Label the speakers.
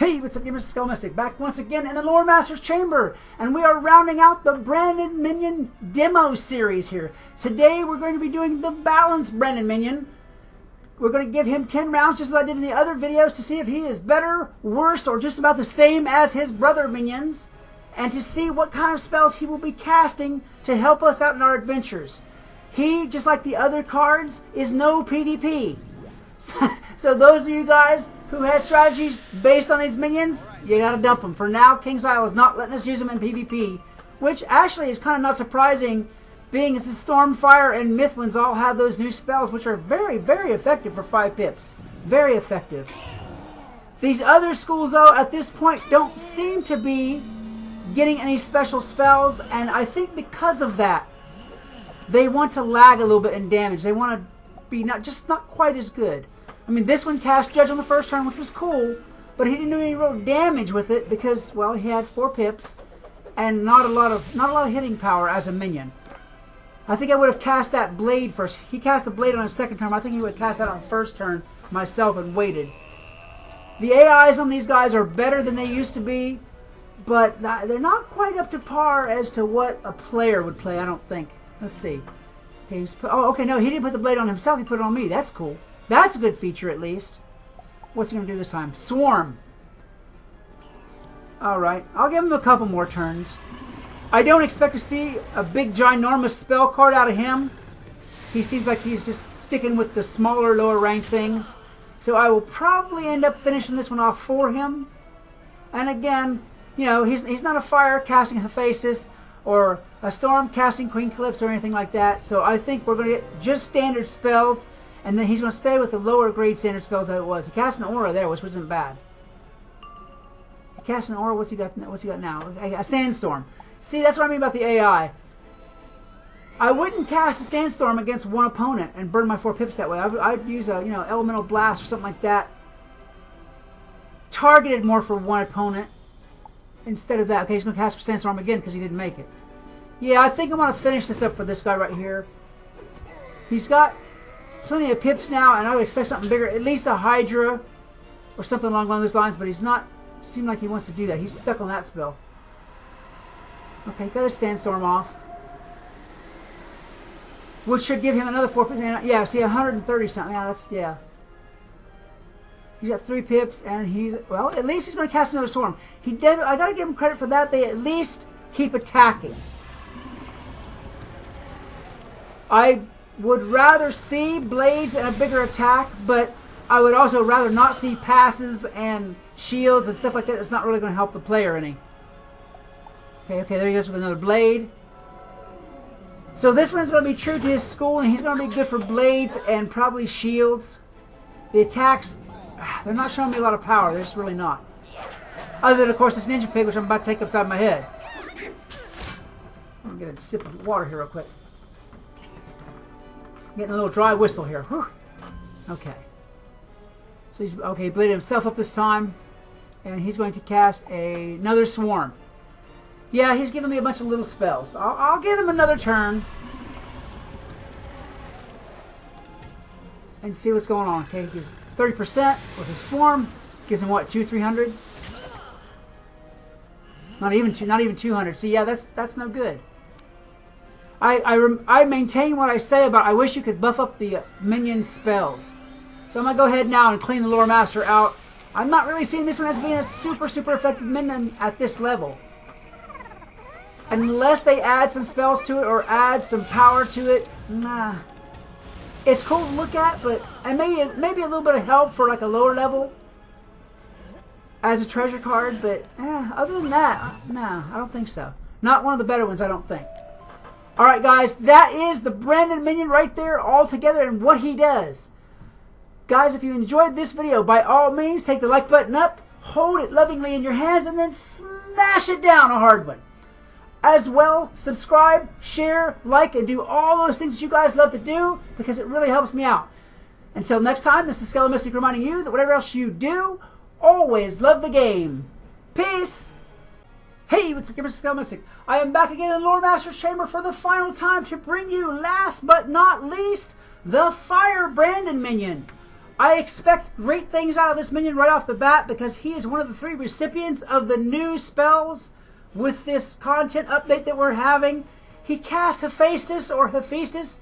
Speaker 1: Hey, what's up, gamers? Skelemystyk back once again in the Lore Master's Chamber, and we are rounding out the Brandon Minion demo series here. Today we're going to be doing the balanced Brandon Minion. We're going to give him 10 rounds just as I did in the other videos to see if he is better, worse, or just about the same as his brother minions, and to see what kind of spells he will be casting to help us out in our adventures. He, just like the other cards, is no PvP. So those of you guys who had strategies based on these minions, you gotta dump them. For now, King's Isle is not letting us use them in PvP, which actually is kind of not surprising, being as the Stormfire and Mythwinds all have those new spells, which are very, very effective for 5 pips. Very effective. These other schools, though, at this point don't seem to be getting any special spells, and I think because of that, they want to lag a little bit in damage. They want to be not quite as good. I mean, this one cast Judge on the first turn, which was cool, but he didn't do any real damage with it because, well, he had 4 pips and not a lot of hitting power as a minion. I think I would have cast that blade first. He cast a blade on his second turn. I think he would have cast that on first turn myself and waited. The AIs on these guys are better than they used to be, but they're not quite up to par as to what a player would play, I don't think. Let's see. Okay, okay, no, he didn't put the blade on himself. He put it on me. That's cool. That's a good feature, at least. What's he going to do this time? Swarm. Alright, I'll give him a couple more turns. I don't expect to see a big, ginormous spell card out of him. He seems like he's just sticking with the smaller, lower ranked things. So I will probably end up finishing this one off for him. And again, you know, he's not a fire casting Hephaestus or a storm casting Queen Calypso or anything like that. So I think we're going to get just standard spells. And then he's going to stay with the lower grade standard spells that it was. He cast an aura there, which wasn't bad. He cast an aura. What's he got now? A sandstorm. See, that's what I mean about the AI. I wouldn't cast a sandstorm against one opponent and burn my 4 pips that way. I'd use a elemental blast or something like that, targeted more for one opponent instead of that. Okay, he's going to cast for sandstorm again because he didn't make it. Yeah, I think I'm going to finish this up for this guy right here. He's got plenty of pips now, and I would expect something bigger, at least a Hydra or something along those lines, but he's not seem like he wants to do that. He's stuck on that spell. Okay, got his sandstorm off, which should give him another 4 pips. Yeah, see, 130 something. Yeah, he's got 3 pips, and well, at least he's going to cast another storm. I got to give him credit for that. They at least keep attacking. I would rather see blades and a bigger attack, but I would also rather not see passes and shields and stuff like that. It's not really going to help the player any. Okay, there he goes with another blade. So this one's going to be true to his school, and he's going to be good for blades and probably shields. The attacks, they're not showing me a lot of power. They're just really not. Other than, of course, this ninja pig, which I'm about to take upside my head. I'm going to get a sip of water here real quick. Getting a little dry whistle here. Whew. Okay. So he's he bladed himself up this time, and he's going to cast another swarm. Yeah, he's giving me a bunch of little spells. I'll give him another turn and see what's going on. Okay, he's 30% with his swarm. Gives him what, 300? Not even 200. See, yeah, that's no good. I maintain what I say about I wish you could buff up the minion spells. So I'm going to go ahead now and clean the Lore Master out. I'm not really seeing this one as being a super, super effective minion at this level. Unless they add some spells to it or add some power to it, nah. It's cool to look at, but and maybe a little bit of help for like a lower level as a treasure card, but other than that, nah, I don't think so. Not one of the better ones, I don't think. Alright guys, that is the Brandon Minion right there all together and what he does. Guys, if you enjoyed this video, by all means, take the like button up, hold it lovingly in your hands, and then smash it down a hard one. As well, subscribe, share, like, and do all those things that you guys love to do because it really helps me out. Until next time, this is Skelemystyk reminding you that whatever else you do, always love the game. Peace! Hey, what's up, gamers? Skelemystyk. I am back again in the Lore Master's Chamber for the final time to bring you, last but not least, the Fire Brandon Minion. I expect great things out of this minion right off the bat because he is one of the 3 recipients of the new spells with this content update that we're having. He casts Hephaestus or Hephaestus